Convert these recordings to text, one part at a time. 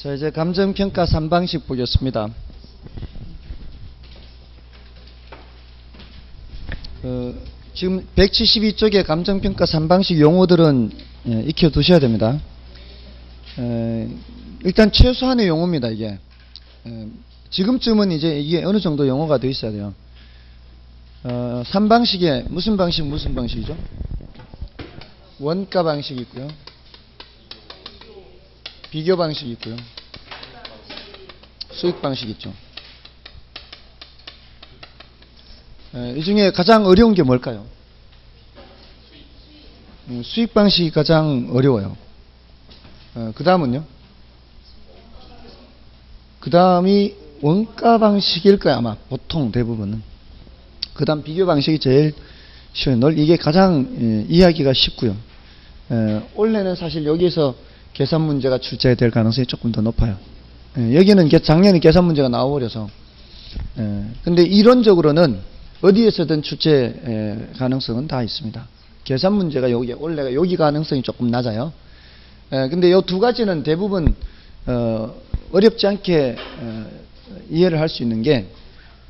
자, 이제 감정평가 3방식 보겠습니다. 지금 172쪽에 감정평가 3방식 용어들은 익혀두셔야 됩니다. 일단 최소한의 용어입니다, 이게. 지금쯤은 이제 이게 어느 정도 용어가 되어 있어야 돼요. 3방식에 무슨 방식이죠? 원가 방식이 있고요. 비교 방식이 있고요. 수익 방식이 있죠. 이 중에 가장 어려운 게 뭘까요? 수익 방식이 가장 어려워요. 그 다음은요? 그 다음이 원가 방식일 거야, 아마. 보통 대부분은. 그 다음 비교 방식이 제일 쉬워요. 이게 가장 이해하기가 쉽고요. 원래는 사실 여기서 계산 문제가 출제될 가능성이 조금 더 높아요. 여기는 작년에 계산 문제가 나와버려서. 근데 이론적으로는 어디에서든 출제 가능성은 다 있습니다. 계산 문제가 원래가 여기 가능성이 조금 낮아요. 근데 이 두 가지는 대부분 어렵지 않게 이해를 할 수 있는 게,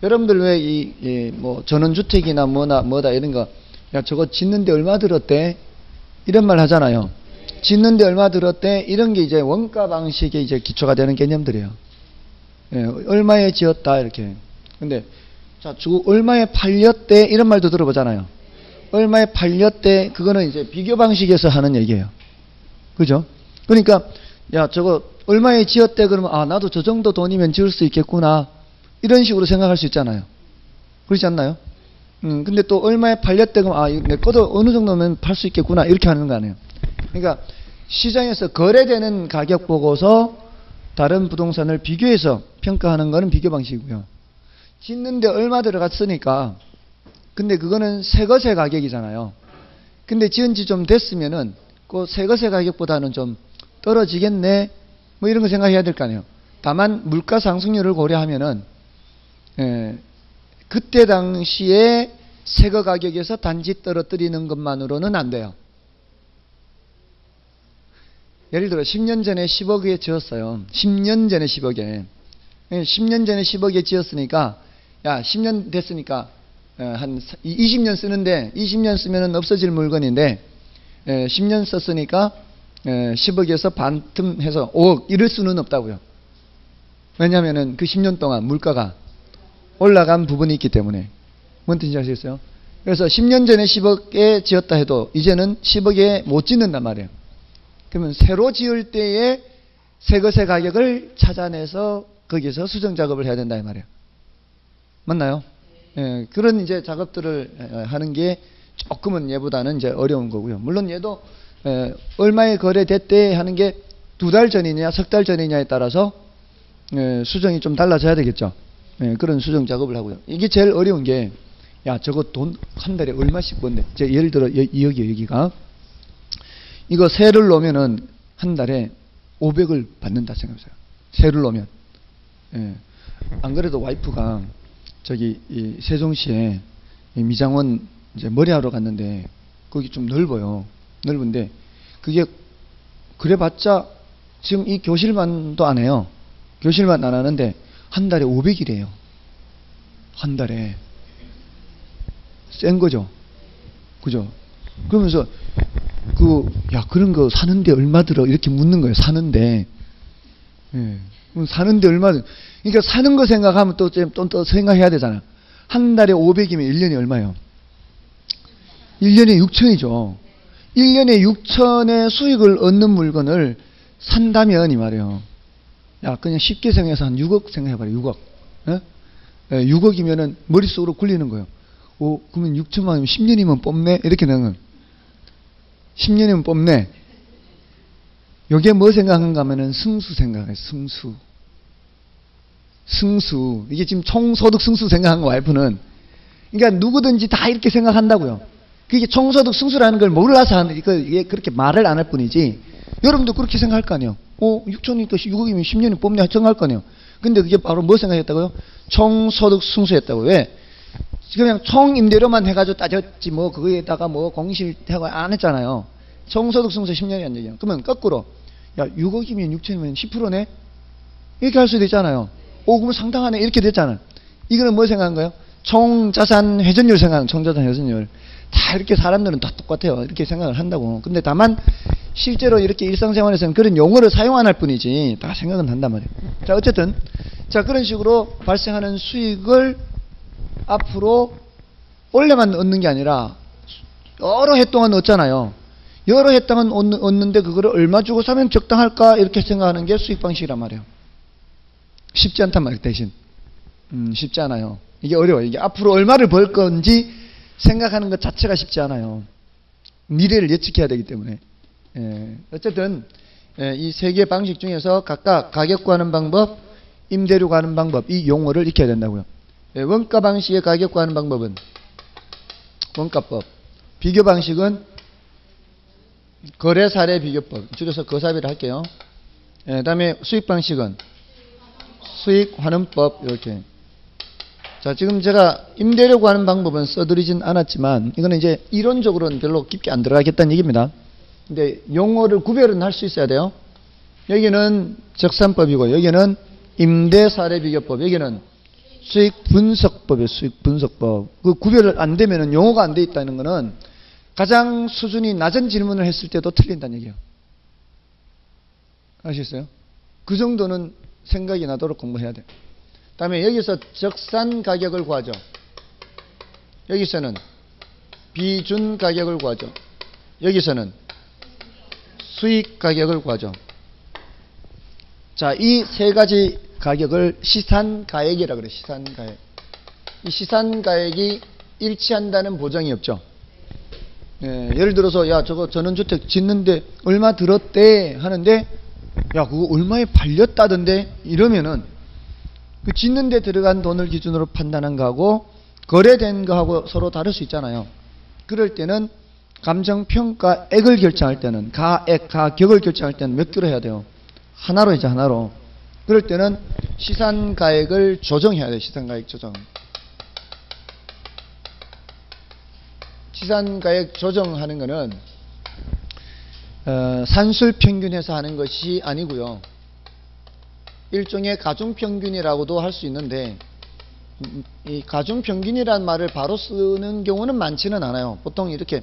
여러분들 왜 뭐 전원주택이나 뭐다 이런 거, 야 저거 짓는데 얼마 들었대? 이런 말 하잖아요. 짓는데 얼마 들었대? 이런 게 이제 원가 방식의 이제 기초가 되는 개념들이에요. 얼마에 지었다 이렇게. 근데 자, 얼마에 팔렸대? 이런 말도 들어보잖아요. 얼마에 팔렸대? 그거는 이제 비교 방식에서 하는 얘기예요. 그죠? 그러니까 야 저거 얼마에 지었대? 그러면 아 나도 저 정도 돈이면 지을 수 있겠구나, 이런 식으로 생각할 수 있잖아요. 그렇지 않나요? 근데 또 얼마에 팔렸대? 그러면 아 내 거도 어느 정도면 팔 수 있겠구나, 이렇게 하는 거 아니에요. 그러니까 시장에서 거래되는 가격 보고서 다른 부동산을 비교해서 평가하는 거는 비교 방식이고요. 짓는데 얼마 들어갔으니까, 근데 그거는 새것의 가격이잖아요. 근데 지은 지 좀 됐으면은 그 새것의 가격보다는 좀 떨어지겠네, 뭐 이런 거 생각해야 될 거 아니에요. 다만 물가 상승률을 고려하면은 그때 당시에 새거 가격에서 단지 떨어뜨리는 것만으로는 안 돼요. 예를 들어 10년 전에 10억에 지었어요. 10년 전에 10억에. 10년 전에 10억에 지었으니까, 야 10년 됐으니까 한 20년 쓰는데, 20년 쓰면 없어질 물건인데 10년 썼으니까 10억에서 반틈해서 5억 이럴 수는 없다고요. 왜냐하면 그 10년 동안 물가가 올라간 부분이 있기 때문에. 뭔 뜻인지 아시겠어요? 그래서 10년 전에 10억에 지었다 해도 이제는 10억에 못 짓는단 말이에요. 그러면 새로 지을 때에 새것의 가격을 찾아내서 거기서 수정 작업을 해야 된다 이 말이에요. 맞나요? 그런 이제 작업들을 하는 게 조금은 얘보다는 이제 어려운 거고요. 물론 얘도 얼마에 거래됐대 하는 게 2달 전이냐 석 달 전이냐에 따라서 수정이 좀 달라져야 되겠죠. 그런 수정 작업을 하고요. 이게 제일 어려운 게, 야 저거 돈 한 달에 얼마씩 번대? 예를 들어 여기가 이거 세를 놓으면은 한 달에 500을 받는다 생각해보세요. 세를 놓으면. 안 그래도 와이프가 저기 이 세종시에 이 미장원 이제 머리하러 갔는데 거기 좀 넓어요. 넓은데 그게 그래봤자 지금 이 교실만도 안 해요. 교실만 안 하는데 한 달에 500이래요. 한 달에. 센 거죠. 그죠? 그러면서 야 그런 거 사는데 얼마 들어? 이렇게 묻는 거예요. 사는데. 사는데 얼마 들어? 그러니까 사는 거 생각하면 또 생각해야 되잖아. 한 달에 500이면 1년에 얼마예요? 1년에 6천이죠. 1년에 6천의 수익을 얻는 물건을 산다면 이 말이에요. 야 그냥 쉽게 생각해서 한 6억 생각해봐요. 6억. 6억이면은 머릿속으로 굴리는 거예요. 그러면 6천만 원이면 10년이면 뽑네? 이렇게 되는 거예요. 10년이면 뽑네. 여기에 뭐 생각한가 하면은 승수 생각해요. 승수. 이게 지금 총소득 승수 생각한 거 와이프는. 그러니까 누구든지 다 이렇게 생각한다고요. 그게 총소득 승수라는 걸 몰라서 이게 그렇게 말을 안 할 뿐이지. 여러분도 그렇게 생각할 거 아니에요. 6천이니까 6억이면 10년이 뽑네 생각할 거 아니에요. 근데 그게 바로 뭐 생각했다고요? 총소득 승수였다고요. 왜? 그냥 총임대료만 해가지고 따졌지 뭐 그거에다가 뭐 공실하고 안 했잖아요. 총소득 승수 10년이라는 얘기예요. 그러면 거꾸로 야 6억이면 6천이면 10%네? 이렇게 할 수도 있잖아요. 오, 그럼 상당하네. 이렇게 됐잖아요. 이거는 뭐 생각한 거예요? 총자산 회전율 생각하는 총자산 회전율. 다 이렇게 사람들은 다 똑같아요. 이렇게 생각을 한다고. 근데 다만 실제로 이렇게 일상생활에서는 그런 용어를 사용 안 할 뿐이지 다 생각은 한단 말이에요. 자, 어쨌든 자, 그런 식으로 발생하는 수익을 앞으로 원래만 얻는 게 아니라 여러 해 동안 얻잖아요. 여러 해 동안 얻는데 그거를 얼마 주고 사면 적당할까 이렇게 생각하는 게 수익 방식이란 말이에요. 쉽지 않단 말이에요. 대신 쉽지 않아요. 이게 어려워요. 이게 앞으로 얼마를 벌 건지 생각하는 것 자체가 쉽지 않아요. 미래를 예측해야 되기 때문에. 어쨌든 이 세 개의 방식 중에서 각각 가격 구하는 방법, 임대료 구하는 방법, 이 용어를 익혀야 된다고요. 원가 방식의 가격 구하는 방법은 원가법, 비교 방식은 거래 사례 비교법, 줄여서 거사비를 할게요. 그 다음에 수익 방식은 수익 환원법, 이렇게. 자, 지금 제가 임대료 구하는 방법은 써드리진 않았지만 이거는 이제 이론적으로는 별로 깊게 안 들어가겠다는 얘기입니다. 근데 용어를 구별은 할 수 있어야 돼요. 여기는 적산법이고 여기는 임대 사례 비교법, 여기는 수익 분석법이에요. 수익 분석법. 그 구별을 안 되면은 용어가 안 돼 있다는 거는 가장 수준이 낮은 질문을 했을 때도 틀린다는 얘기예요. 아시겠어요? 그 정도는 생각이 나도록 공부해야 돼요. 그 다음에 여기서 적산 가격을 구하죠. 여기서는 비준 가격을 구하죠. 여기서는 수익 가격을 구하죠. 자, 이 세 가지 가격을 시산가액이라고 그래요. 시산가액. 이 시산가액이 일치한다는 보장이 없죠. 예를 들어서 야, 저거 전원주택 짓는데 얼마 들었대 하는데 야, 그거 얼마에 팔렸다던데 이러면은 그 짓는데 들어간 돈을 기준으로 판단한 거하고 거래된 거하고 서로 다를 수 있잖아요. 그럴 때는 감정평가액을 결정할 때는 가액, 가격을 결정할 때는 몇 개로 해야 돼요? 하나로 이제 하나로. 그럴 때는 시산가액을 조정해야 돼요. 시산가액 조정. 시산가액 조정하는 거는 산술평균해서 하는 것이 아니고요. 일종의 가중평균이라고도 할 수 있는데 이 가중평균이라는 말을 바로 쓰는 경우는 많지는 않아요. 보통 이렇게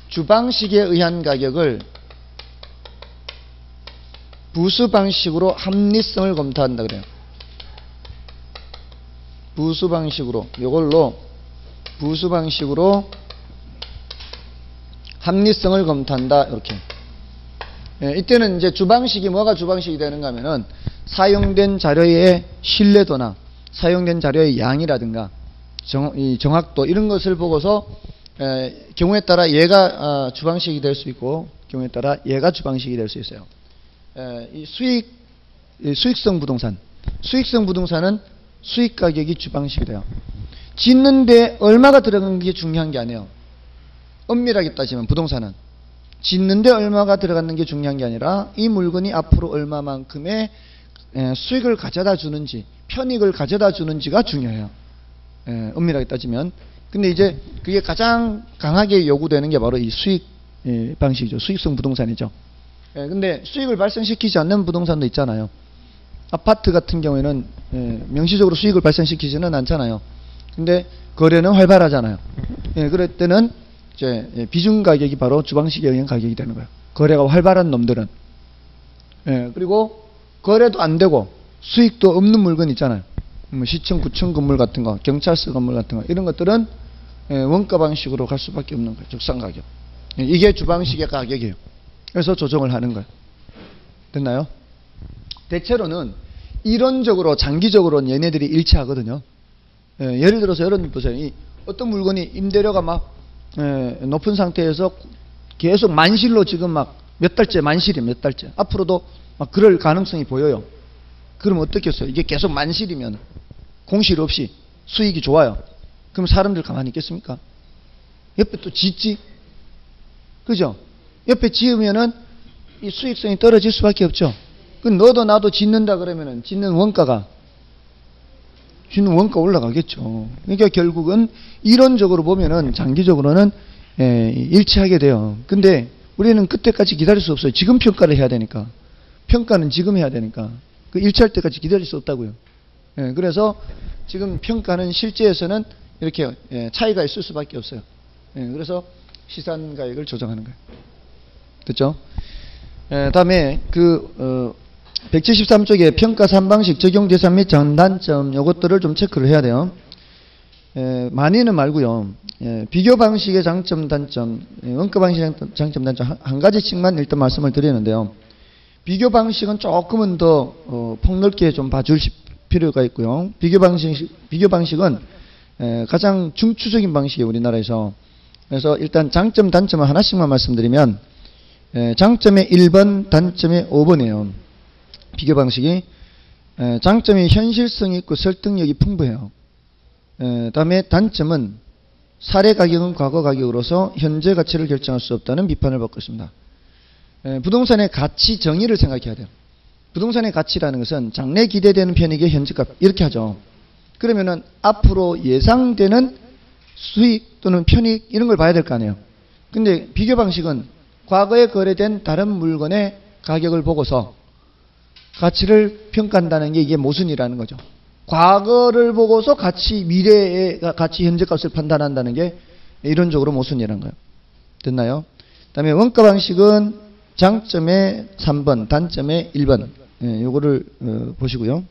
주방식에 의한 가격을 부수방식으로 합리성을 검토한다 그래요. 부수방식으로 이걸로 부수방식으로 합리성을 검토한다 이렇게. 이때는 이제 주방식이 뭐가 주방식이 되는가 하면은 사용된 자료의 신뢰도나 사용된 자료의 양이라든가 정확도 이런 것을 보고서 경우에 따라 얘가 주방식이 될 수 있고 경우에 따라 얘가 주방식이 될 수 있어요. 이 수익성 부동산, 수익성 부동산은 수익 가격이 주방식이 돼요. 짓는데 얼마가 들어간 게 중요한 게 아니에요. 엄밀하게 따지면 부동산은 짓는데 얼마가 들어가는 게 중요한 게 아니라 이 물건이 앞으로 얼마만큼의 수익을 가져다 주는지, 편익을 가져다 주는지가 중요해요. 엄밀하게 따지면. 근데 이제 그게 가장 강하게 요구되는 게 바로 이 수익 방식이죠. 수익성 부동산이죠. 근데 수익을 발생시키지 않는 부동산도 있잖아요. 아파트 같은 경우에는 명시적으로 수익을 발생시키지는 않잖아요. 근데 거래는 활발하잖아요. 그럴 때는 이제 비중 가격이 바로 주방식에 의한 가격이 되는 거예요. 거래가 활발한 놈들은. 그리고 거래도 안 되고 수익도 없는 물건 있잖아요. 시청, 구청 건물 같은 거, 경찰서 건물 같은 거 이런 것들은 원가 방식으로 갈 수밖에 없는 거예요. 적산 가격. 이게 주방식의 가격이에요. 그래서 조정을 하는 거예요. 됐나요? 대체로는 이론적으로 장기적으로는 얘네들이 일치하거든요. 예를 들어서 여러분 보세요. 이 어떤 물건이 임대료가 막 높은 상태에서 계속 만실로 지금 막 몇 달째 만실이 몇 달째 앞으로도 막 그럴 가능성이 보여요. 그럼 어떻겠어요? 이게 계속 만실이면 공실 없이 수익이 좋아요. 그럼 사람들 가만히 있겠습니까? 옆에 또 짓지? 그죠? 옆에 지으면은 이 수익성이 떨어질 수밖에 없죠. 그 너도 나도 짓는다 그러면은 짓는 원가 올라가겠죠. 그러니까 결국은 이론적으로 보면은 장기적으로는 일치하게 돼요. 근데 우리는 그때까지 기다릴 수 없어요. 지금 평가를 해야 되니까. 평가는 지금 해야 되니까. 그 일치할 때까지 기다릴 수 없다고요. 예, 그래서 지금 평가는 실제에서는 이렇게 차이가 있을 수밖에 없어요. 예, 그래서 시산가액을 조정하는 거예요. 됐죠? 다음에 173쪽에 평가 3방식 적용 대상 및 장단점 요것들을 좀 체크를 해야 돼요. 많이는 말고요. 비교 방식의 장점 단점, 원가 방식의 장점 단점 한 가지씩만 일단 말씀을 드리는데요. 비교 방식은 조금은 더 폭넓게 좀 봐줄 필요가 있고요. 비교 방식은 가장 중추적인 방식이에요, 우리나라에서. 그래서 일단 장점 단점을 하나씩만 말씀드리면 장점의 1번, 단점의 5번이에요. 비교 방식이 장점이 현실성이 있고 설득력이 풍부해요. 다음에 단점은 사례 가격은 과거 가격으로서 현재 가치를 결정할 수 없다는 비판을 받고 있습니다. 부동산의 가치 정의를 생각해야 돼요. 부동산의 가치라는 것은 장래 기대되는 편익의 현재값 이렇게 하죠. 그러면은 앞으로 예상되는 수익 또는 편익 이런 걸 봐야 될 거 아니에요. 근데 비교 방식은 과거에 거래된 다른 물건의 가격을 보고서 가치를 평가한다는 게 이게 모순이라는 거죠. 과거를 보고서 미래의 가치 현재값을 판단한다는 게 이론적으로 모순이라는 거예요. 됐나요? 그 다음에 원가 방식은 장점의 3번, 단점의 1번. 요거를 보시고요.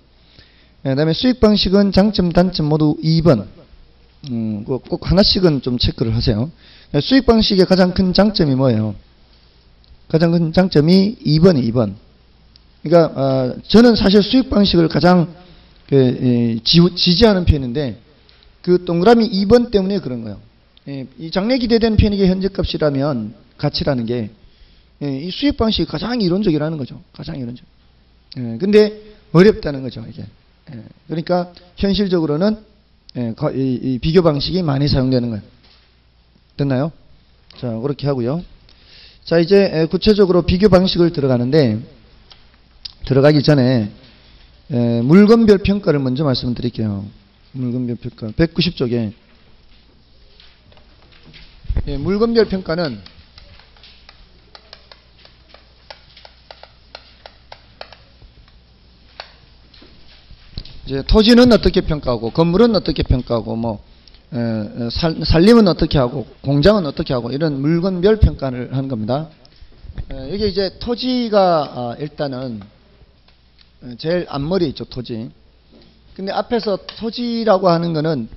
그 다음에 수익 방식은 장점, 단점 모두 2번. 꼭 하나씩은 좀 체크를 하세요. 수익 방식의 가장 큰 장점이 뭐예요? 가장 큰 장점이 2번이 2번. 그러니까 저는 사실 수익 방식을 가장 지지하는 편인데 그 동그라미 2번 때문에 그런 거예요. 이 장래 기대된 편익의 현재값이라면 가치라는 게 이 수익 방식이 가장 이론적이라는 거죠. 가장 이론적. 근데 어렵다는 거죠, 이게. 그러니까 현실적으로는 이 비교 방식이 많이 사용되는 거예요. 됐나요? 자, 그렇게 하고요. 자, 이제 구체적으로 비교 방식을 들어가기 전에 물건별 평가를 먼저 말씀드릴게요. 물건별 평가 190쪽에 물건별 평가는 이제 토지는 어떻게 평가하고 건물은 어떻게 평가하고 뭐 산림은 어떻게 하고 공장은 어떻게 하고 이런 물건별 평가를 하는 겁니다. 여기 이제 토지가 일단은 제일 앞머리에 있죠, 토지. 근데 앞에서 토지라고 하는 거는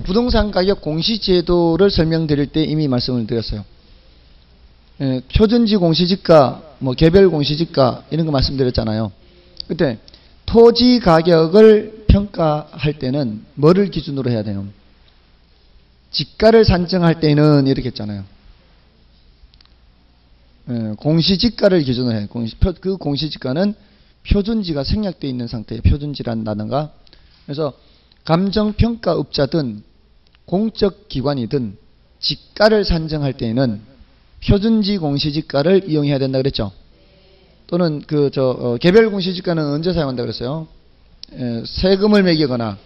부동산 가격 공시제도를 설명드릴 때 이미 말씀을 드렸어요. 표준지 공시지가, 뭐 개별 공시지가 이런 거 말씀드렸잖아요. 그때 토지 가격을 평가할 때는 뭐를 기준으로 해야 돼요? 지가를 산정할 때는 이렇게 했잖아요. 공시지가를 기준으로 해요. 그 공시지가는 표준지가 생략되어 있는 상태의 표준지란다든가. 그래서 감정평가업자든 공적기관이든 지가를 산정할 때에는 표준지 공시지가를 이용해야 된다 그랬죠. 또는 개별 공시지가는 언제 사용한다 그랬어요? 세금을 매기거나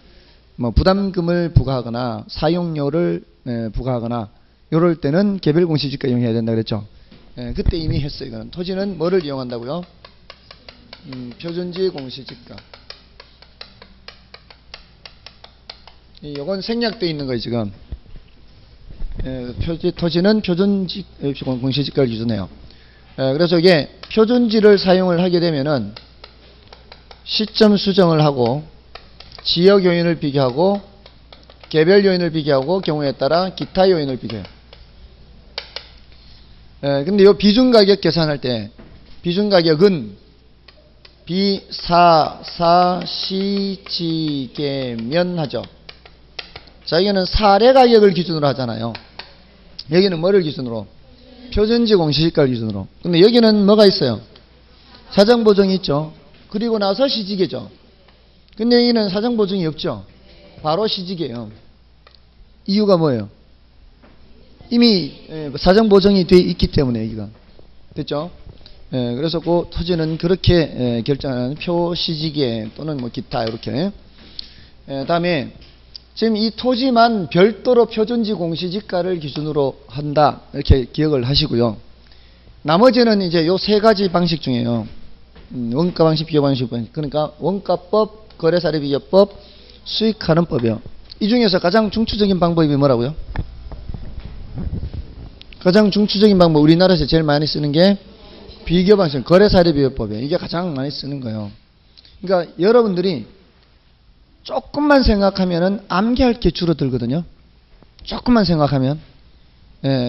뭐 부담금을 부과하거나 사용료를 부과하거나 이럴 때는 개별 공시지가 이용해야 된다 그랬죠. 그때 이미 했어요. 이거는 토지는 뭐를 이용한다고요? 표준지 공시지가. 이건 생략되어 있는 거예요, 지금. 토지는 표준지 공시지가를 기준해요. 그래서 이게 표준지를 사용을 하게 되면은 시점 수정을 하고 지역 요인을 비교하고 개별 요인을 비교하고 경우에 따라 기타 요인을 비교해요. 근데 이 비중 가격 계산할 때 비중 가격은 비사사시지계면 하죠. 자, 여기는 사례 가격을 기준으로 하잖아요. 여기는 뭐를 기준으로? 표준지 공시지가를 기준으로. 근데 여기는 뭐가 있어요? 사정보정이 있죠. 그리고 나서 시지계죠. 근데 여기는 사정보정이 없죠. 바로 시지계예요. 이유가 뭐예요? 이미 사정보정이 되어 있기 때문에 여기가. 됐죠? 그래서 그 토지는 그렇게 결정하는 표시지계 또는 뭐 기타 이렇게. 다음에 지금 이 토지만 별도로 표준지 공시지가를 기준으로 한다 이렇게 기억을 하시고요. 나머지는 이제 요 세 가지 방식 중에요. 원가 방식, 비교 방식. 그러니까 원가법, 거래사례 비교법, 수익하는 법이요. 이 중에서 가장 중추적인 방법이 뭐라고요? 가장 중추적인 방법, 우리나라에서 제일 많이 쓰는 게 비교 방식, 거래사례 비교법이에요. 이게 가장 많이 쓰는 거예요. 그러니까 여러분들이 조금만 생각하면은 암기할 게 줄어들거든요. 조금만 생각하면.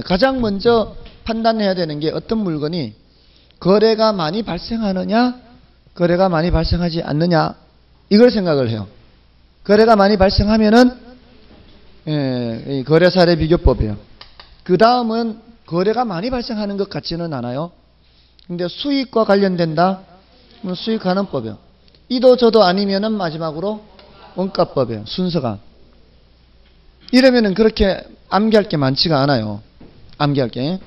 가장 먼저 판단해야 되는 게 어떤 물건이 거래가 많이 발생하느냐, 거래가 많이 발생하지 않느냐, 이걸 생각을 해요. 거래가 많이 발생하면은 거래사례 비교법이에요. 그 다음은 거래가 많이 발생하는 것 같지는 않아요. 근데 수익과 관련된다? 그럼 수익환원법이에요. 이도 저도 아니면은 마지막으로 원가법이에요. 순서가. 이러면은 그렇게 암기할 게 많지가 않아요. 암기할 게.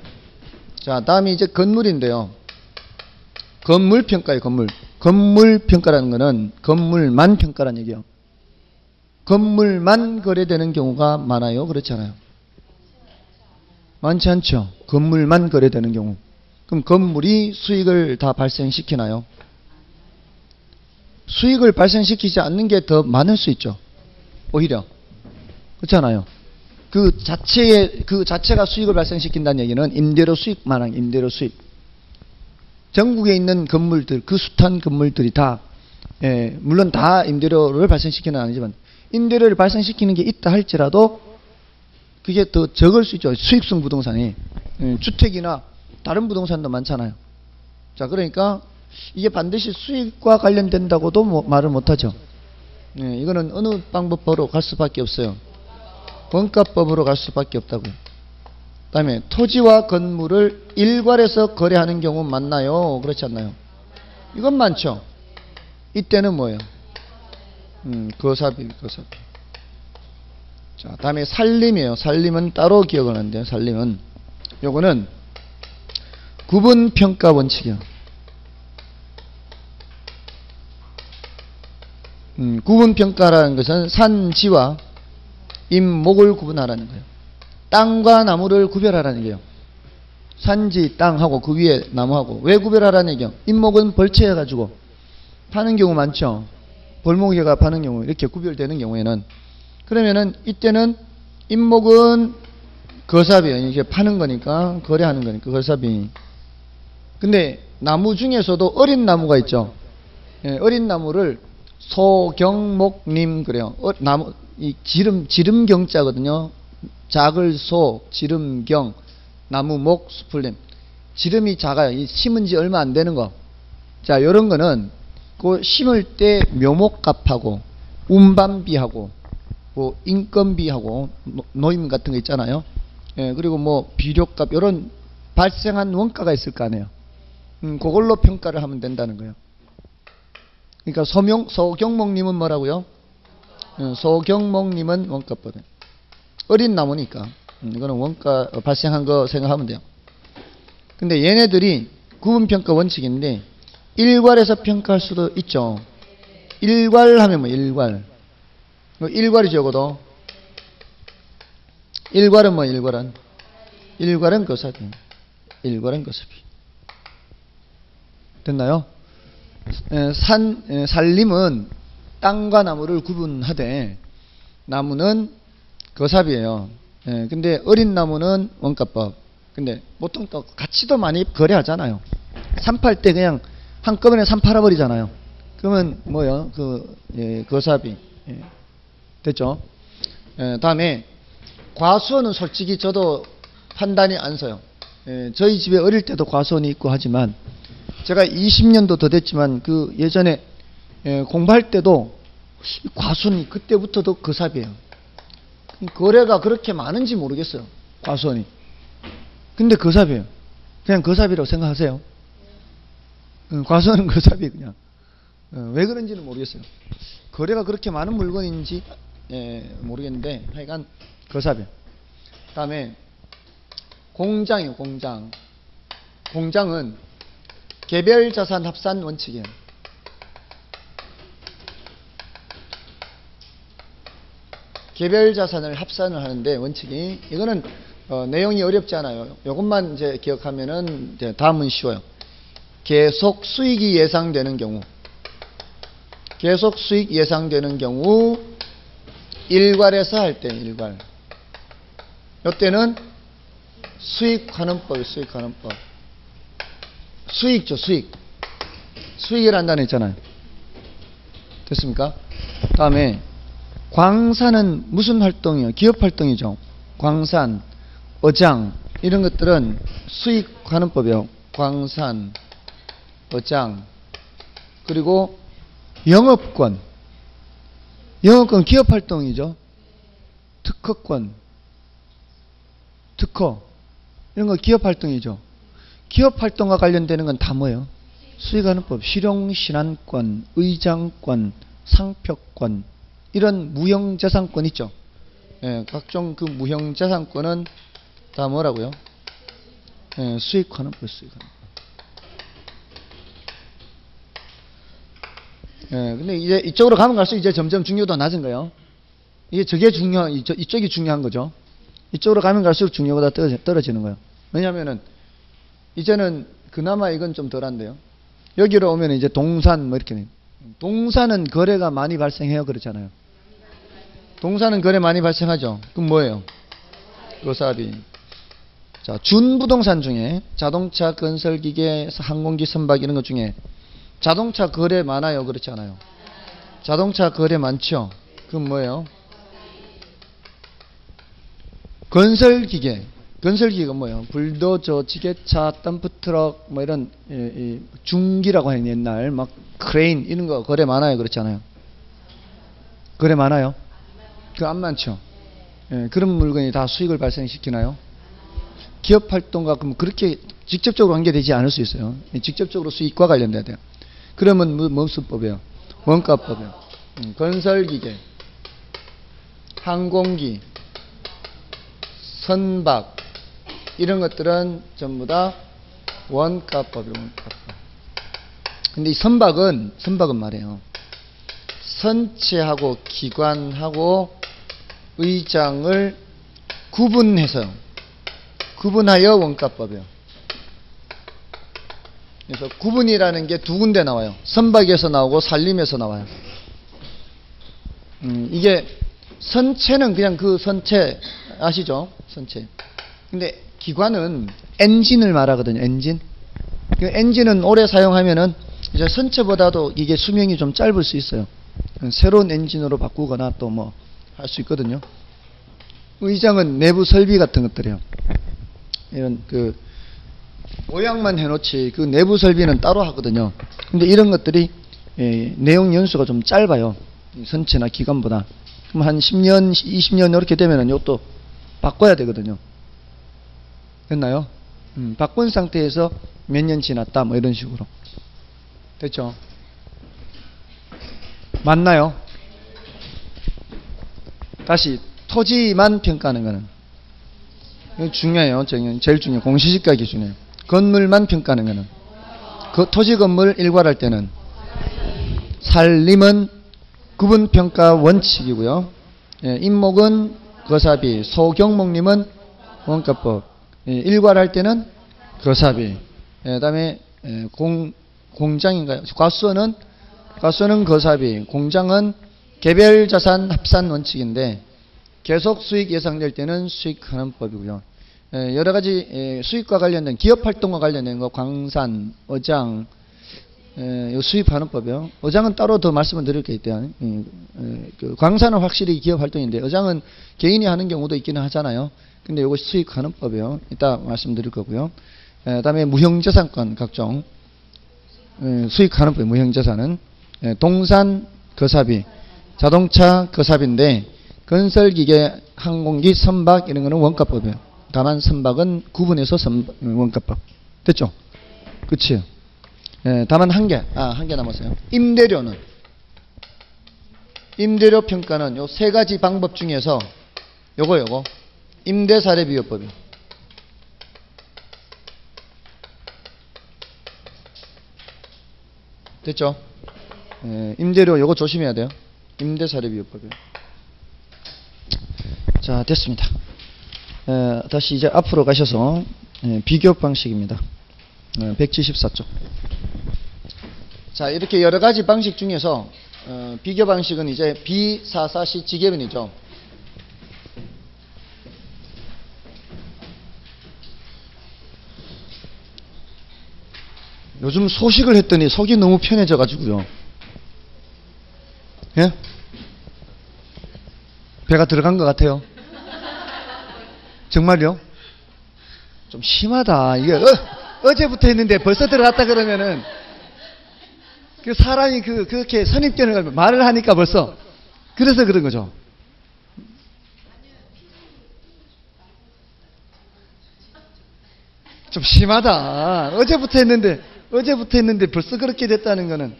자, 다음이 이제 건물인데요. 건물평가예요, 건물. 건물평가라는 거는 건물만 평가라는 얘기예요. 건물만 거래되는 경우가 많아요? 그렇지 않아요? 많지 않죠. 건물만 거래되는 경우. 그럼 건물이 수익을 다 발생시키나요? 수익을 발생시키지 않는 게 더 많을 수 있죠. 오히려. 그렇잖아요. 그 자체가 수익을 발생시킨다는 얘기는 임대료 수익만 한 임대료 수익. 전국에 있는 건물들, 그 숱한 건물들이 다, 물론 다 임대료를 발생시키는 아니지만, 임대료를 발생시키는 게 있다 할지라도, 그게 더 적을 수 있죠. 수익성 부동산이. 주택이나 다른 부동산도 많잖아요. 자, 그러니까, 이게 반드시 수익과 관련된다고도 말을 못하죠. 이거는 어느 방법으로 갈 수밖에 없어요. 원가법으로 갈 수밖에 없다고요. 그 다음에 토지와 건물을 일괄해서 거래하는 경우 많나요? 그렇지 않나요? 이건 많죠. 이때는 뭐예요? 거사비. 자, 다음에 살림이에요. 살림은 따로 기억을 하는데요. 살림은 요거는 구분평가 원칙이요. 구분평가라는 것은 산지와 임목을 구분하라는 거예요. 땅과 나무를 구별하라는 얘기예요. 산지, 땅하고 그 위에 나무하고. 왜 구별하라는 얘기예요? 임목은 벌채해가지고 파는 경우 많죠. 벌목에가 파는 경우 이렇게 구별되는 경우에는, 그러면은 이때는 임목은 거사비예요. 이게 파는 거니까, 거래하는 거니까 거사비. 근데 나무 중에서도 어린 나무가 있죠. 어린 나무를 소경목림 그래요. 나무 이 지름경자거든요. 작을 소, 지름경, 나무목, 수풀림. 지름이 작아요. 이 심은 지 얼마 안 되는 거. 자, 요런 거는 그 심을 때 묘목값하고 운반비하고 뭐 인건비하고 노임 같은 거 있잖아요. 그리고 뭐 비료값 요런 발생한 원가가 있을 거 아니에요. 그걸로 평가를 하면 된다는 거예요. 그러니까 소경목님은 뭐라고요? 소경목님은 원가법이에요. 어린 나무니까 이거는 원가 발생한 거 생각하면 돼요. 근데 얘네들이 구분평가 원칙인데 일괄해서 평가할 수도 있죠. 일괄하면 뭐 일괄. 일괄이 적어도 일괄은 뭐 일괄은? 일괄은 거사비. 일괄은 거사비. 됐나요? 살림은 땅과 나무를 구분하되 나무는 거사비예요. 근데 어린 나무는 원가법. 근데 보통 또 같이도 많이 거래하잖아요. 산 팔 때 그냥 한꺼번에 산 팔아버리잖아요. 그러면 뭐요? 거사비. 됐죠? 다음에 과수원은 솔직히 저도 판단이 안 서요. 저희 집에 어릴 때도 과수원이 있고 하지만 제가 20년도 더 됐지만 그 예전에 공부할 때도 과수원이 그때부터도 거사비예요. 거래가 그렇게 많은지 모르겠어요. 과수원이. 근데 거사비예요. 그냥 거사비라고 생각하세요. 과수원은 거사비 그냥. 왜 그런지는 모르겠어요. 거래가 그렇게 많은 물건인지 모르겠는데 하여간 거사비. 다음에 공장이요. 공장. 공장은 개별자산 합산 원칙이에요. 개별자산을 합산을 하는데 원칙이 이거는 내용이 어렵지 않아요. 이것만 이제 기억하면은 이제 다음은 쉬워요. 계속 수익이 예상되는 경우, 계속 수익 예상되는 경우 일괄에서 할 때, 일괄. 이때는 수익환원법, 수익환원법. 수익죠, 수익. 수익을 한다는 했잖아요. 됐습니까? 다음에 광산은 무슨 활동이에요? 기업 활동이죠. 광산, 어장 이런 것들은 수익환원법이에요. 광산, 어장. 그리고 영업권. 영업권 기업 활동이죠. 특허권, 특허 이런 거 기업 활동이죠. 기업 활동과 관련되는 건 다 뭐예요? 수익환원법, 실용신안권, 의장권, 상표권 이런 무형자산권 있죠. 예, 각종 그 무형자산권은 다 뭐라고요? 예, 수익환원법, 수익환원법. 예, 근데 이제 이쪽으로 가면 갈수록 이제 점점 중요도가 낮은 거예요. 이게 저게 이쪽이 중요한 거죠. 이쪽으로 가면 갈수록 중요도가 떨어지는 거예요. 왜냐면은 이제는 그나마 이건 좀 덜한데요. 여기로 오면 이제 동산 뭐 이렇게. 동산은 거래가 많이 발생해요. 그렇잖아요. 동산은 거래 많이 발생하죠. 그럼 뭐예요? 거사비. 자, 준부동산 중에 자동차, 건설기계, 항공기, 선박 이런 것 중에 자동차 거래 많아요? 그렇지 않아요? 자동차 거래 많죠? 그럼 뭐예요? 건설기계. 건설기계가 뭐예요? 불도저, 지게차, 덤프트럭 뭐 이런 중기라고 하는 옛날 막 크레인 이런 거 거래 많아요? 그렇지 않아요? 거래 많아요? 그 안 많죠? 예, 그런 물건이 다 수익을 발생시키나요? 기업 활동과 그럼 그렇게 직접적으로 관계되지 않을 수 있어요. 직접적으로 수익과 관련돼야 돼요. 그러면 무슨 법이에요? 원가법이에요. 건설기계, 항공기, 선박 이런 것들은 전부 다 원가법이에요. 원가법. 근데 이 선박은 말이에요. 선체하고 기관하고 의장을 구분해서요. 구분하여 원가법이에요. 그래서 구분이라는 게 두 군데 나와요. 선박에서 나오고 산림에서 나와요. 이게 선체는 그냥 그 선체 아시죠? 선체. 근데 기관은 엔진을 말하거든요. 엔진. 그 엔진은 오래 사용하면은 이제 선체보다도 이게 수명이 좀 짧을 수 있어요. 새로운 엔진으로 바꾸거나 또 뭐 할 수 있거든요. 의장은 내부 설비 같은 것들이에요. 이런 그 모양만 해놓지 그 내부 설비는 따로 하거든요. 근데 이런 것들이 내용 연수가 좀 짧아요. 선체나 기관보다. 그럼 한 10년, 20년 이렇게 되면은 이것도 바꿔야 되거든요. 됐나요? 바꾼 상태에서 몇 년 지났다 뭐 이런 식으로. 됐죠? 맞나요? 다시 토지만 평가하는 거는 이거 중요해요. 제일 중요해요. 공시지가 기준이에요. 건물만 평가하는 거는 그 토지 건물 일괄할 때는 산림은 구분평가 원칙이고요. 예, 임목은 거사비, 소경목림은 원가법. 예, 일괄할 때는 거사비. 예, 그다음에 공장인가요? 과수는 거사비, 공장은 개별자산 합산 원칙인데 계속 수익 예상될 때는 수익하는 법이고요. 여러 가지 수익과 관련된 기업 활동과 관련된 거 광산, 어장 수입하는 법이요. 어장은 따로 더 말씀을 드릴 게 있대요. 그 광산은 확실히 기업 활동인데 어장은 개인이 하는 경우도 있기는 하잖아요. 근데 이거 수익하는 법이요. 이따 말씀드릴 거고요. 그다음에 무형자산권 각종 수익하는 법, 무형자산은 동산 거사비, 자동차 거사비인데 건설기계, 항공기, 선박 이런 거는 원가법이에요. 다만 선박은 구분해서 원가법. 됐죠? 그치요? 다만 한 개 남았어요. 임대료는 임대료 평가는 요 세 가지 방법 중에서 요거 임대사례비교법이에요. 됐죠? 임대료 요거 조심해야 돼요. 임대사례비교법이에요. 자, 됐습니다. 다시 이제 앞으로 가셔서 비교 방식입니다. 174쪽. 자, 이렇게 여러 가지 방식 중에서 비교 방식은 이제 B44C 지계변이죠. 요즘 소식을 했더니 속이 너무 편해져 가지고요. 예? 배가 들어간 것 같아요. 정말요? 좀 심하다. 이게 어제부터 했는데 벌써 들어갔다 그러면은 그 사람이 그렇게 선입견을 말을 하니까 벌써 그래서 그런 거죠. 좀 심하다. 어제부터 했는데 벌써 그렇게 됐다는 거는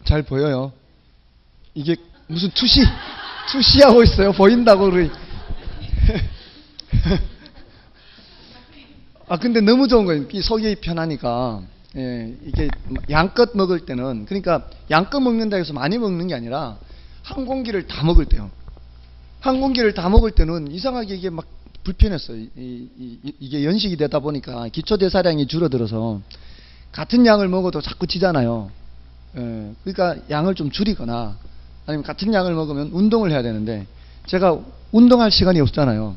잘 보여요. 이게 무슨 투시하고 있어요. 보인다고 그러니. 근데 너무 좋은 거예요. 이 속이 편하니까. 예, 이게 양껏 먹을 때는, 그러니까 양껏 먹는다 해서 많이 먹는 게 아니라 한 공기를 다 먹을 때요. 한 공기를 다 먹을 때는 이상하게 이게 막 불편했어요. 이게 연식이 되다 보니까 기초대사량이 줄어들어서 같은 양을 먹어도 자꾸 찌잖아요. 예, 그러니까 양을 좀 줄이거나 아니면 같은 양을 먹으면 운동을 해야 되는데 제가 운동할 시간이 없잖아요.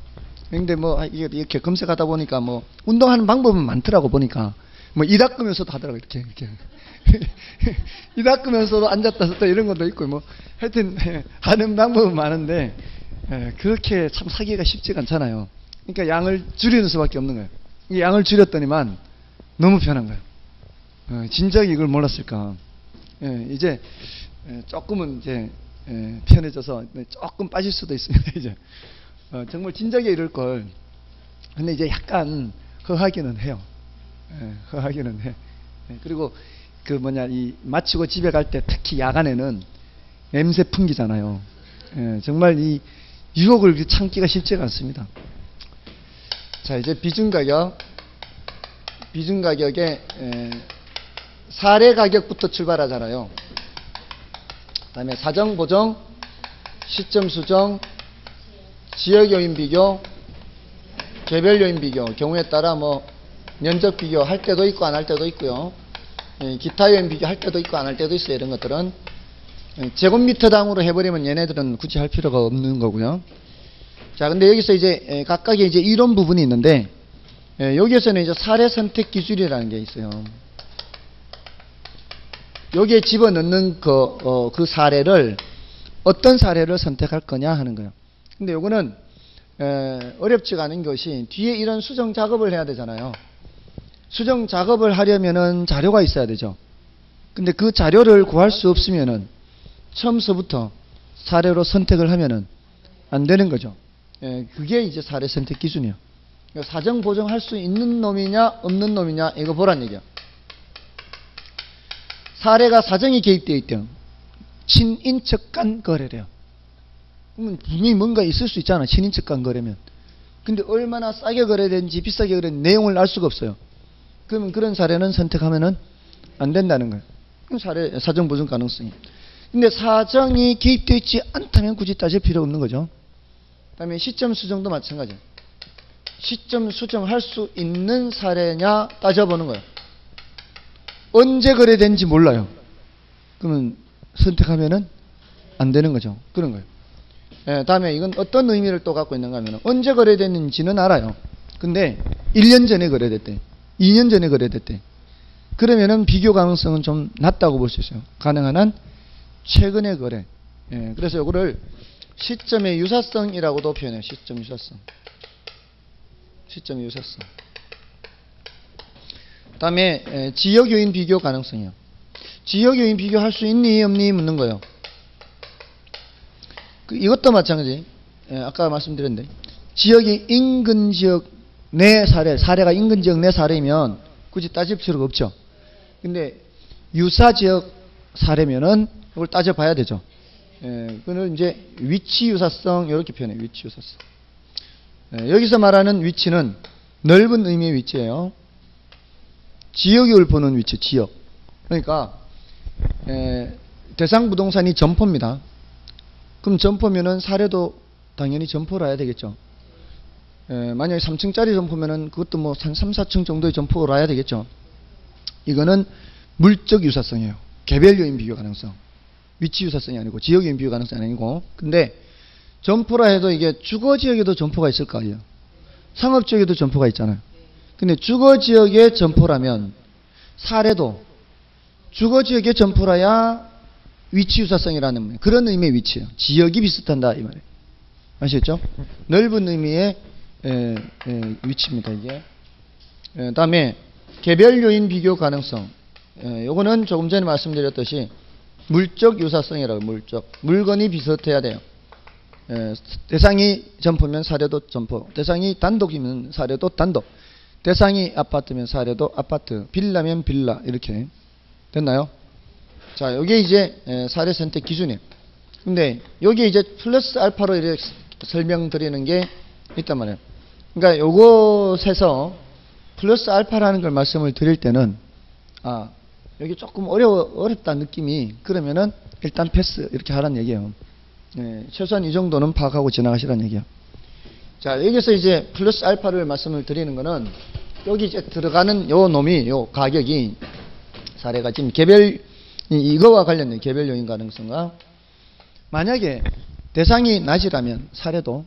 근데 뭐 이게 이렇게 검색하다 보니까 뭐 운동하는 방법은 많더라고. 보니까 뭐 이 닦으면서도 하더라고. 이렇게 이 닦으면서도 앉았다 섰다 이런 것도 있고 뭐 하여튼 하는 방법은 많은데 그렇게 참 사기가 쉽지가 않잖아요. 그러니까 양을 줄이는 수밖에 없는 거예요. 이 양을 줄였더니만 너무 편한 거예요. 진작에 이걸 몰랐을까. 이제 조금은 이제 편해져서 조금 빠질 수도 있습니다. 이제 정말 진작에 이럴 걸. 근데 이제 약간 허하기는 해요. 허하기는 해. 그리고 이 마치고 집에 갈 때 특히 야간에는 냄새 풍기잖아요. 정말 이 유혹을 참기가 쉽지가 않습니다. 자, 이제 비중가격에 사례 가격부터 출발하잖아요. 그 다음에 사정, 보정, 시점 수정, 지역 요인 비교, 개별 요인 비교, 경우에 따라 뭐 면적 비교 할 때도 있고 안 할 때도 있고요. 기타 요인 비교 할 때도 있고 안 할 때도 있어요. 이런 것들은 제곱미터당으로 해버리면 얘네들은 굳이 할 필요가 없는 거고요. 자, 근데 여기서 이제 각각의 이제 이론 부분이 있는데 여기에서는 이제 사례 선택 기준이라는 게 있어요. 여기에 집어넣는 그 사례를 어떤 사례를 선택할 거냐 하는 거예요. 근데 요거는 어렵지가 않은 것이 뒤에 이런 수정 작업을 해야 되잖아요. 수정 작업을 하려면은 자료가 있어야 되죠. 근데 그 자료를 구할 수 없으면은 처음서부터 사례로 선택을 하면은 안 되는 거죠. 그게 이제 사례 선택 기준이에요. 사정 보정할 수 있는 놈이냐 없는 놈이냐 이거 보란 얘기야. 사례가 사정이 개입되어 있대요. 친인척 간 거래래요. 그러면 분명히 뭔가 있을 수 있잖아. 친인척 간 거래면. 근데 얼마나 싸게 거래된지 비싸게 거래된 내용을 알 수가 없어요. 그러면 그런 사례는 선택하면은 안 된다는 거예요. 사례 사정 보정 가능성이. 근데 사정이 개입되어 있지 않다면 굳이 따질 필요 없는 거죠. 그 다음에 시점 수정도 마찬가지예요. 시점 수정할 수 있는 사례냐 따져보는 거예요. 언제 거래된지 몰라요. 그러면 선택하면은 안 되는 거죠. 그런 거예요. 다음에 이건 어떤 의미를 또 갖고 있는가 하면 언제 거래됐는지는 알아요. 근데 1년 전에 거래됐대. 2년 전에 거래됐대. 그러면은 비교 가능성은 좀 낮다고 볼 수 있어요. 가능한 한 최근의 거래. 그래서 이거를 시점의 유사성이라고도 표현해요. 시점 유사성. 시점 유사성. 그 다음에 지역 요인 비교 가능성이요. 지역 요인 비교할 수 있니 없니 묻는 거예요. 이것도 마찬가지. 아까 말씀드렸는데 지역이 인근 지역 내 사례가 인근 지역 내 사례면 굳이 따질 필요가 없죠. 근데 유사 지역 사례면은 이걸 따져봐야 되죠. 그거는 이제 위치 유사성 이렇게 표현해요. 위치 유사성. 여기서 말하는 위치는 넓은 의미의 위치예요. 지역을 보는 위치, 지역. 그러니까 대상 부동산이 점포입니다. 그럼 점포면은 사례도 당연히 점포로 해야 되겠죠. 만약에 3층짜리 점포면은 그것도 뭐 한 3, 4층 정도의 점포로 와야 되겠죠. 이거는 물적 유사성이에요. 개별 요인 비교 가능성. 위치 유사성이 아니고 지역 요인 비교 가능성이 아니고. 근데 점포라 해도 이게 주거 지역에도 점포가 있을 거 아니에요. 상업 지역에도 점포가 있잖아요. 근데 주거 지역의 점포라면 사례도 주거 지역의 점포라야 위치 유사성이라는 그런 의미의 위치예요. 지역이 비슷한다 이 말이에요. 아시겠죠? 넓은 의미의 위치입니다 이게. 다음에 개별 요인 비교 가능성. 요거는 조금 전에 말씀드렸듯이 물적 유사성이라고. 물적 물건이 비슷해야 돼요. 대상이 점포면 사례도 점포, 대상이 단독이면 사례도 단독, 대상이 아파트면 사례도 아파트, 빌라면 빌라. 이렇게 됐나요? 자, 요게 이제 사례 선택 기준이에요. 근데 여기 이제 플러스 알파로 이렇게 설명드리는 게 있단 말이에요. 그러니까 요것에서 플러스 알파라는 걸 말씀을 드릴 때는 여기 조금 어렵다 느낌이 그러면은 일단 패스 이렇게 하라는 얘기예요. 최소한 이 정도는 파악하고 지나가시라는 얘기예요. 자, 여기서 이제 플러스 알파를 말씀을 드리는 거는 여기 이제 들어가는 요 놈이 요 가격이 사례가 지금 개별 이거와 관련된 개별 요인 가능성과 만약에 대상이 낮이라면 사례도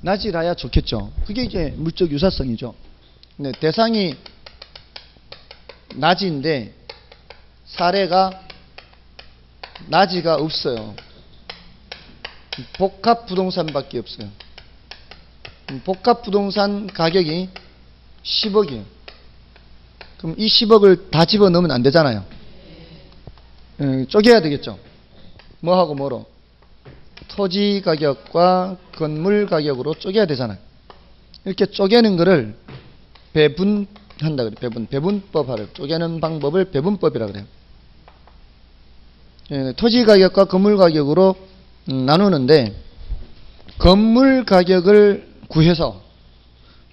낮이라야 좋겠죠. 그게 이제 물적 유사성이죠. 근데 대상이 낮인데 사례가 낮이가 없어요. 복합 부동산밖에 없어요. 복합 부동산 가격이 10억이에요. 그럼 이 10억을 다 집어넣으면 안 되잖아요. 쪼개야 되겠죠. 뭐하고 뭐로? 토지 가격과 건물 가격으로 쪼개야 되잖아요. 이렇게 쪼개는 거를 배분한다 그래요. 배분법 하래요. 쪼개는 방법을 배분법이라 그래요. 토지 가격과 건물 가격으로 나누는데 건물 가격을 구해서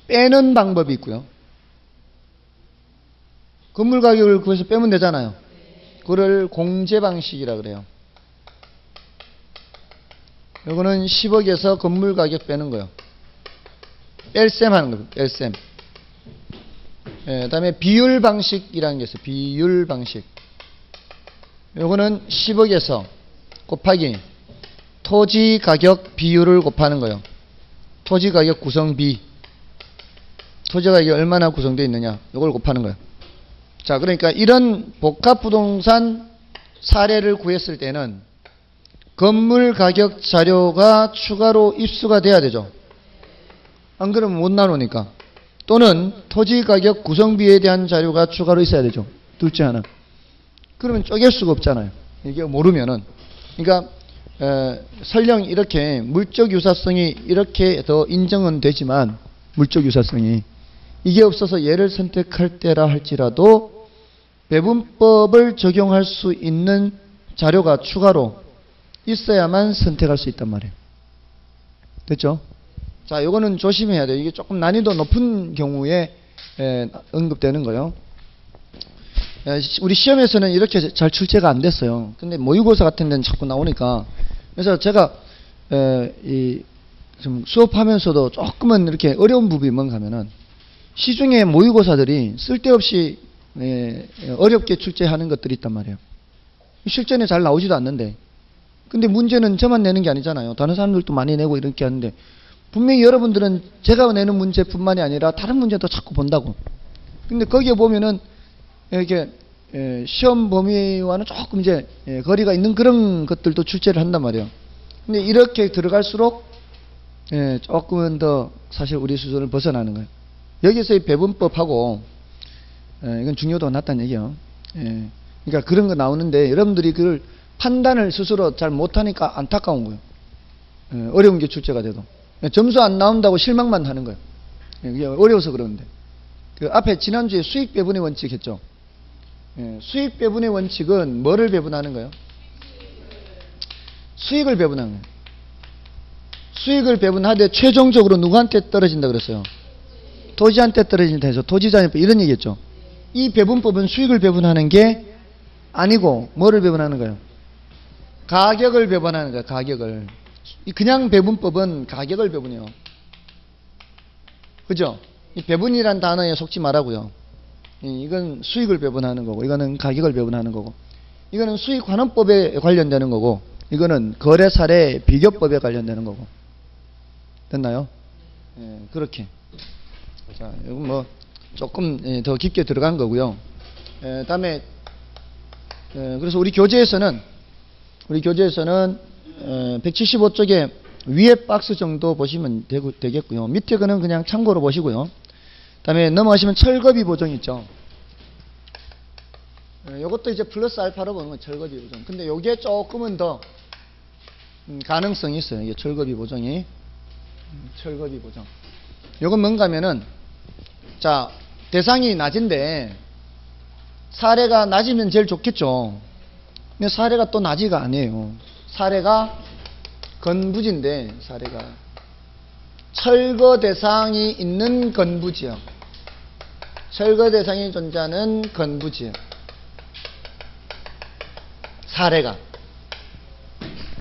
빼는 방법이 있고요. 건물 가격을 구해서 빼면 되잖아요. 그걸 공제 방식이라 그래요. 이거는 10억에서 건물 가격 빼는 거예요. 뺄셈 하는 거예요. 뺄셈. 그다음에 비율 방식이라는 게 있어요. 비율 방식. 이거는 10억에서 곱하기 토지 가격 비율을 곱하는 거예요. 토지 가격 구성비. 토지 가격이 얼마나 구성되어 있느냐. 이걸 곱하는 거예요. 자, 그러니까 이런 복합 부동산 사례를 구했을 때는 건물 가격 자료가 추가로 입수가 돼야 되죠. 안 그러면 못 나누니까. 또는 토지 가격 구성비에 대한 자료가 추가로 있어야 되죠. 둘째 하나. 그러면 쪼갤 수가 없잖아요. 이게 모르면은. 그러니까 설령 이렇게 물적 유사성이 이렇게 더 인정은 되지만 물적 유사성이 이게 없어서 얘를 선택할 때라 할지라도 배분법을 적용할 수 있는 자료가 추가로 있어야만 선택할 수 있단 말이에요. 됐죠? 자, 요거는 조심해야 돼요. 이게 조금 난이도 높은 경우에 언급되는 거예요. 우리 시험에서는 이렇게 잘 출제가 안 됐어요. 근데 모의고사 같은 데는 자꾸 나오니까. 그래서 제가 좀 수업하면서도 조금은 이렇게 어려운 부분이 뭔가 하면은 시중에 모의고사들이 쓸데없이 어렵게 출제하는 것들이 있단 말이에요. 실전에 잘 나오지도 않는데. 근데 문제는 저만 내는 게 아니잖아요. 다른 사람들도 많이 내고 이렇게 하는데 분명히 여러분들은 제가 내는 문제뿐만이 아니라 다른 문제도 자꾸 본다고. 근데 거기에 보면은 이렇게 시험 범위와는 조금 이제 거리가 있는 그런 것들도 출제를 한단 말이에요. 근데 이렇게 들어갈수록 조금은 더 사실 우리 수준을 벗어나는 거예요. 여기서의 배분법하고 이건 중요도가 낮다는 얘기예요. 그러니까 그런 거 나오는데 여러분들이 그걸 판단을 스스로 잘 못하니까 안타까운 거예요. 어려운 게 출제가 돼도. 점수 안 나온다고 실망만 하는 거예요. 이게 어려워서 그러는데. 그 앞에 지난주에 수익 배분의 원칙 했죠. 수익 배분의 원칙은 뭐를 배분하는 거예요? 수익을 배분하는 거예요. 수익을 배분하되 최종적으로 누구한테 떨어진다 그랬어요? 토지한테 떨어진다 해서 토지자녀법 이런 얘기했죠. 이 배분법은 수익을 배분하는 게 아니고 뭐를 배분하는 거예요? 가격을 배분하는 거예요. 가격을. 그냥 배분법은 가격을 배분해요. 그죠? 이 배분이란 단어에 속지 말라고요. 이건 수익을 배분하는 거고, 이거는 가격을 배분하는 거고, 이거는 수익환원법에 관련되는 거고, 이거는 거래사례 비교법에 관련되는 거고. 됐나요? 예, 그렇게. 자, 이건 뭐 조금 더 깊게 들어간 거고요. 다음에 그래서 우리 교재에서는 175쪽에 위에 박스 정도 보시면 되겠고요. 밑에 거는 그냥 참고로 보시고요. 다음에 넘어가시면 철거비 보정 있죠. 요것도 이제 플러스 알파로 보는 건 철거비 보정. 근데 요게 조금은 더 가능성이 있어요. 이게 철거비 보정이. 철거비 보정. 요건 뭔가 하면은, 자, 대상이 낮은데 사례가 낮으면 제일 좋겠죠. 근데 사례가 또 낮이가 아니에요. 사례가 건부지인데, 사례가 철거 대상이 있는 건부지역, 철거 대상이 존재하는 건부지역, 사례가.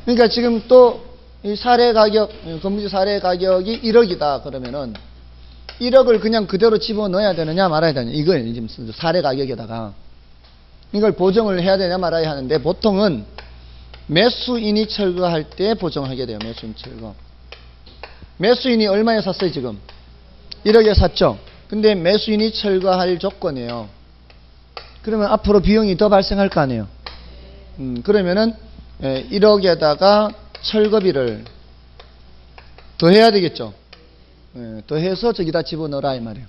그러니까 지금 또 이 사례 가격, 건부지 사례 가격이 1억이다 그러면은 1억을 그냥 그대로 집어넣어야 되느냐 말아야 되느냐, 이걸 지금 사례 가격에다가 이걸 보정을 해야 되냐 말아야 하는데, 보통은 매수인이 철거할 때 보정하게 돼요. 매수인 철거. 매수인이 얼마에 샀어요? 지금 1억에 샀죠. 근데 매수인이 철거할 조건이에요. 그러면 앞으로 비용이 더 발생할 거 아니에요. 그러면은 1억에다가 철거비를 더 해야 되겠죠. 더 해서 저기다 집어넣어라 이 말이에요.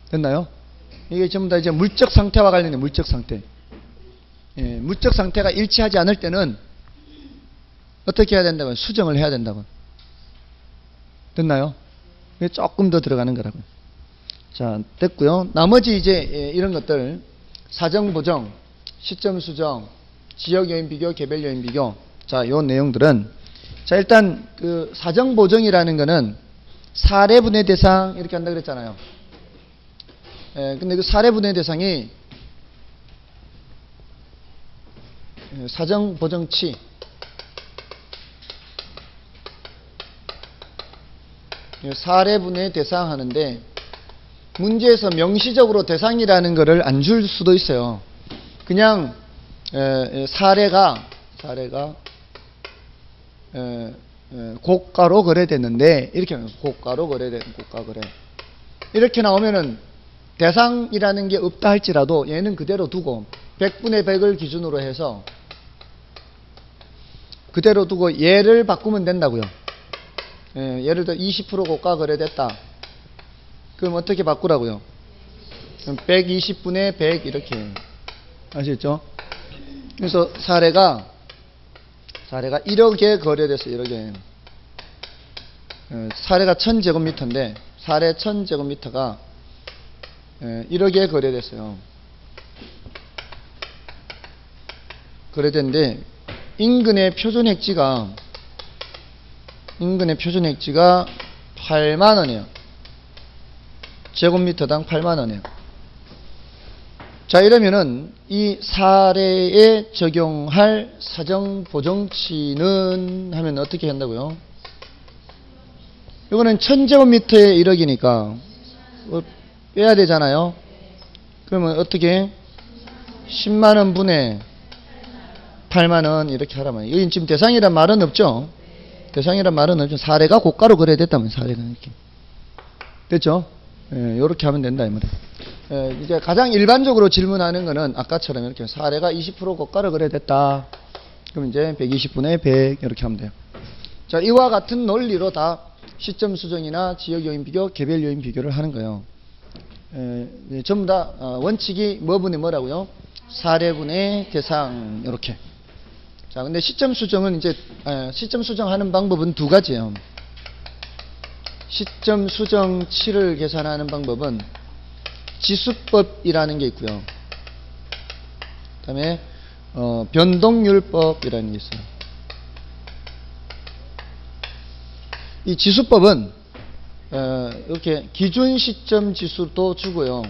됐나요? 이게 전부 다 이제 물적 상태와 관련된 물적 상태. 물적 상태가 일치하지 않을 때는 어떻게 해야 된다고요? 수정을 해야 된다고요. 됐나요? 이게 조금 더 들어가는 거라고요. 자, 됐고요. 나머지 이제 이런 것들, 사정 보정, 시점 수정, 지역 요인 비교, 개별 요인 비교. 자, 요 내용들은, 자, 일단 그 사정 보정이라는 거는 사례분의 대상 이렇게 한다 그랬잖아요. 근데 그 사례분의 대상이 사정 보정치, 사례분의 대상 하는데, 문제에서 명시적으로 대상이라는 거를 안 줄 수도 있어요. 그냥 사례가 고가로 거래됐는데, 이렇게 고가로 거래된 고가 거래 이렇게 나오면은 대상이라는 게 없다 할지라도 얘는 그대로 두고 100분의 100을 기준으로 해서 그대로 두고 얘를 바꾸면 된다고요. 예를 들어 20% 고가 거래됐다. 그럼 어떻게 바꾸라고요? 120분의 100 이렇게. 아시겠죠? 그래서 사례가 1억에 거래됐어요. 1억에. 사례가 1000제곱미터인데 사례 1000제곱미터가 1억에 거래됐어요. 거래됐는데 인근의 표준액지가 8만원이에요. 제곱미터당 8만원이에요. 자, 이러면은 이 사례에 적용할 사정 보정치는 하면 어떻게 한다고요? 이거는 1000제곱미터에 1억이니까 빼야 되잖아요. 그러면 어떻게 10만원 분의 8만원 이렇게 하라면, 여기 지금 대상이란 말은 없죠. 대상이란 말은 없죠. 사례가 고가로 거래됐다면 사례가 이렇게 됐죠. 이렇게 하면 된다 이 말이에요. 이제 가장 일반적으로 질문하는 거는 아까처럼 이렇게 사례가 20% 고가로 거래됐다. 그럼 이제 120분의 100 이렇게 하면 돼요. 자, 이와 같은 논리로 다 시점 수정이나 지역 요인 비교, 개별 요인 비교를 하는 거예요. 전부 다 원칙이 뭐분의 뭐라고요? 사례분의 대상 이렇게. 자, 근데 시점 수정은 이제 시점 수정하는 방법은 두 가지예요. 시점 수정치를 계산하는 방법은 지수법이라는 게 있고요. 그다음에 변동률법이라는 게 있어요. 이 지수법은 이렇게 기준 시점 지수도 주고요.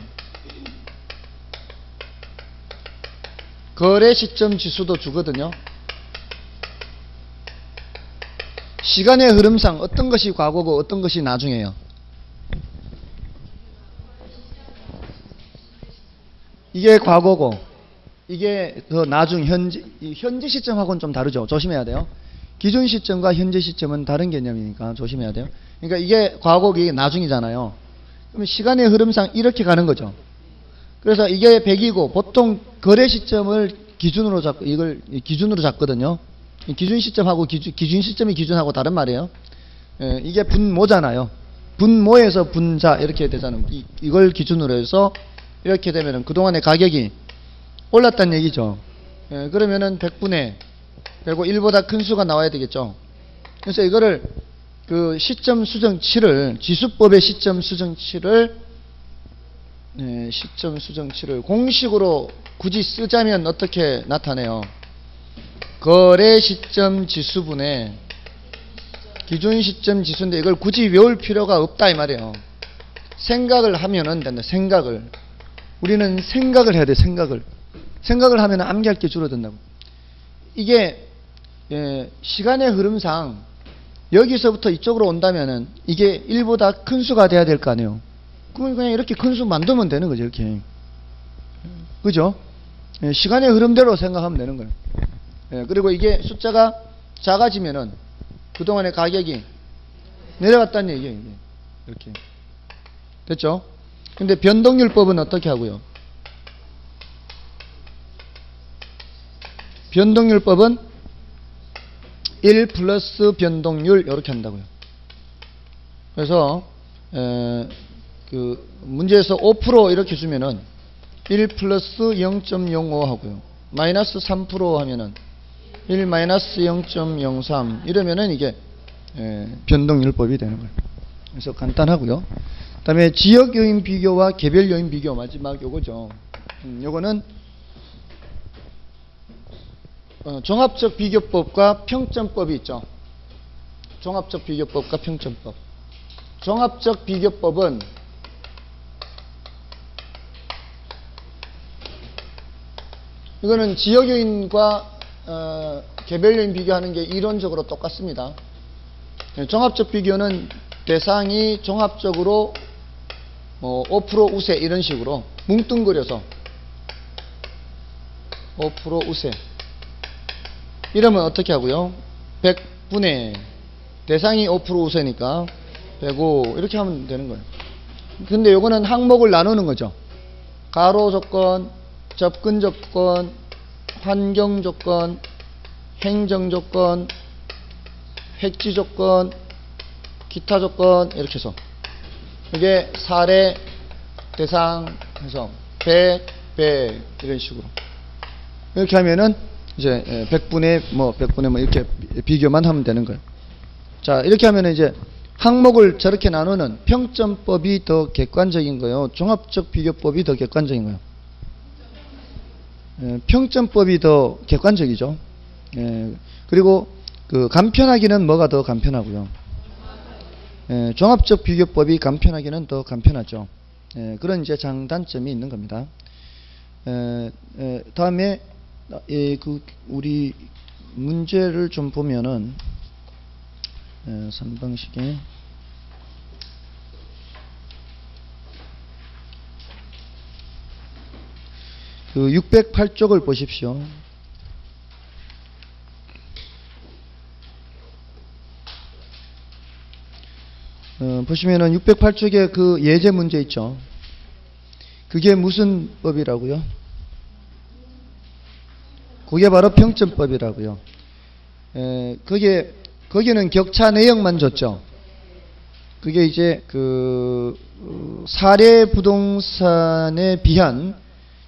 거래 시점 지수도 주거든요. 시간의 흐름상 어떤 것이 과거고 어떤 것이 나중이에요. 이게 과거고 이게 더 나중 현재 시점하고는 좀 다르죠. 조심해야 돼요. 기존 시점과 현재 시점은 다른 개념이니까 조심해야 돼요. 그러니까 이게 과거고 이게 나중이잖아요. 그럼 시간의 흐름상 이렇게 가는 거죠. 그래서 이게 100이고 보통 거래 시점을 기준으로 잡고 이걸 기준으로 잡거든요. 기준 시점하고 기준 시점이 기준하고 다른 말이에요. 이게 분모잖아요. 분모에서 분자 이렇게 되잖아요. 이걸 기준으로 해서 이렇게 되면은 그동안의 가격이 올랐다는 얘기죠. 그러면은 100분의 그리고 1보다 큰 수가 나와야 되겠죠. 그래서 이거를 그 시점 수정치를 지수법의 시점 수정치를 공식으로 굳이 쓰자면 어떻게 나타내요? 거래 시점 지수분의 기준 시점 지수인데 이걸 굳이 외울 필요가 없다 이 말이에요. 생각을 하면은 된다. 우리는 생각을 해야 돼. 생각을 하면 암기할 게 줄어든다고. 이게 시간의 흐름상 여기서부터 이쪽으로 온다면은 이게 1보다 큰 수가 돼야 될 거 아니에요. 그러면 그냥 이렇게 큰 수 만들면 되는 거죠. 이렇게. 그죠? 시간의 흐름대로 생각하면 되는 거예요. 그리고 이게 숫자가 작아지면은 그동안의 가격이 내려갔다는 얘기예요. 이렇게. 됐죠? 근데 변동률법은 어떻게 하고요? 변동률법은 1 플러스 변동률 이렇게 한다고요. 그래서 그 문제에서 5% 이렇게 주면은 1 플러스 0.05 하고요. 마이너스 3% 하면은 1 마이너스 0.03 이러면은 이게 변동률법이 되는 거예요. 그래서 간단하고요. 그 다음에 지역 요인 비교와 개별 요인 비교 마지막 요거죠. 요거는 종합적 비교법과 평점법이 있죠. 종합적 비교법과 평점법. 종합적 비교법은 이거는 지역 요인과 개별 요인 비교하는 게 이론적으로 똑같습니다. 종합적 비교는 대상이 종합적으로 5% 우세 이런 식으로 뭉뚱그려서 5% 우세 이러면 어떻게 하고요? 100분의 대상이 5% 우세니까 105 이렇게 하면 되는 거예요. 근데 요거는 항목을 나누는 거죠. 가로 조건, 접근 조건, 환경 조건, 행정 조건, 획지 조건, 기타 조건 이렇게 해서 이게 사례, 대상 해서 100, 100 이런 식으로 이렇게 하면은 이제 100분의 뭐 이렇게 비교만 하면 되는 거예요. 자, 이렇게 하면은 이제 항목을 저렇게 나누는 평점법이 더 객관적인 거예요. 종합적 비교법이 더 객관적인 거예요. 평점법이 더 객관적이죠. 그리고 그 간편하기는 뭐가 더 간편하고요. 종합적 비교법이 간편하기는 더 간편하죠. 그런 이제 장단점이 있는 겁니다. 다음에 그 우리 문제를 좀 보면은 3방식에 그 608쪽을 보십시오. 보시면은 608쪽에 그 예제 문제 있죠. 그게 무슨 법이라고요? 그게 바로 평점법이라고요. 거기는 격차 내역만 줬죠. 그게 이제 그 사례 부동산에 비한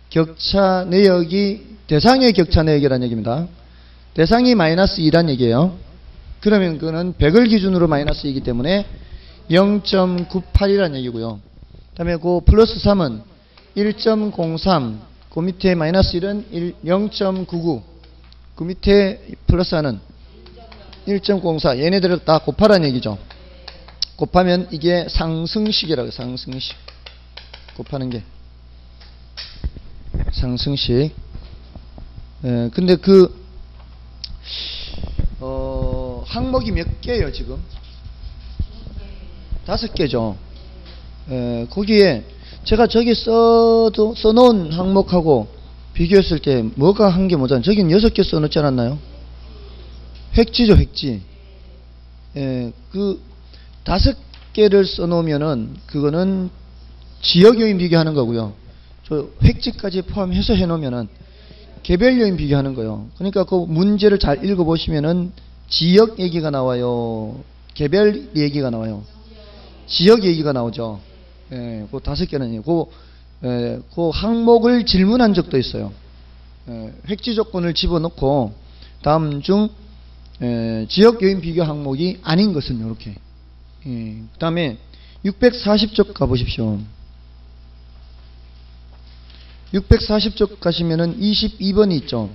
격차 내역이 대상의 격차 내역이라는 얘기입니다. 대상이 마이너스 2란 얘기예요. 그러면 그거는 100을 기준으로 마이너스 2이기 때문에 0.98이라는 얘기고요. 그 다음에 그 플러스 3은 1.03, 그 밑에 마이너스 1은 0.99, 그 밑에 플러스 1은 1.04. 얘네들을 다 곱하라는 얘기죠. 곱하면 이게 상승식이라고 해요. 상승식. 곱하는 게 상승식. 근데 그 항목이 몇 개예요 지금? 5개죠. 거기에 제가 저기 써놓은 항목하고 비교했을 때 뭐가 한 개 모자란? 저긴 6개 써놓지 않았나요? 획지죠, 획지. 예, 그 5개를 써놓으면은 그거는 지역 요인 비교하는 거고요. 저 획지까지 포함해서 해놓으면은 개별 요인 비교하는 거예요. 그러니까 그 문제를 잘 읽어보시면은 지역 얘기가 나와요. 개별 얘기가 나와요. 지역 얘기가 나오죠. 예, 그 5개는 그 항목을 질문한 적도 있어요. 획지 조건을 집어넣고 다음 중 지역 요인 비교 항목이 아닌 것은 이렇게. 그 다음에 640쪽 가보십시오. 640쪽 가시면은 22번이 있죠.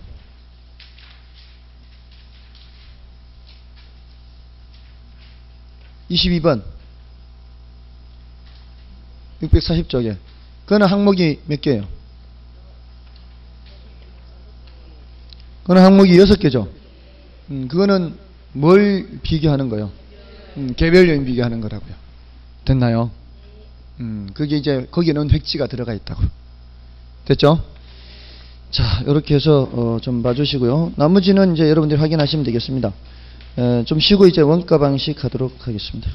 22번 640쪽에 그거는 항목이 몇 개예요? 그거는 항목이 6개죠. 그거는 뭘 비교하는 거예요? 개별 요인 비교하는 거라고요. 됐나요? 그게 이제 거기에는 획지가 들어가 있다고. 됐죠? 자, 이렇게 해서 좀 봐주시고요. 나머지는 이제 여러분들이 확인하시면 되겠습니다. 좀 쉬고 이제 원가 방식 하도록 하겠습니다.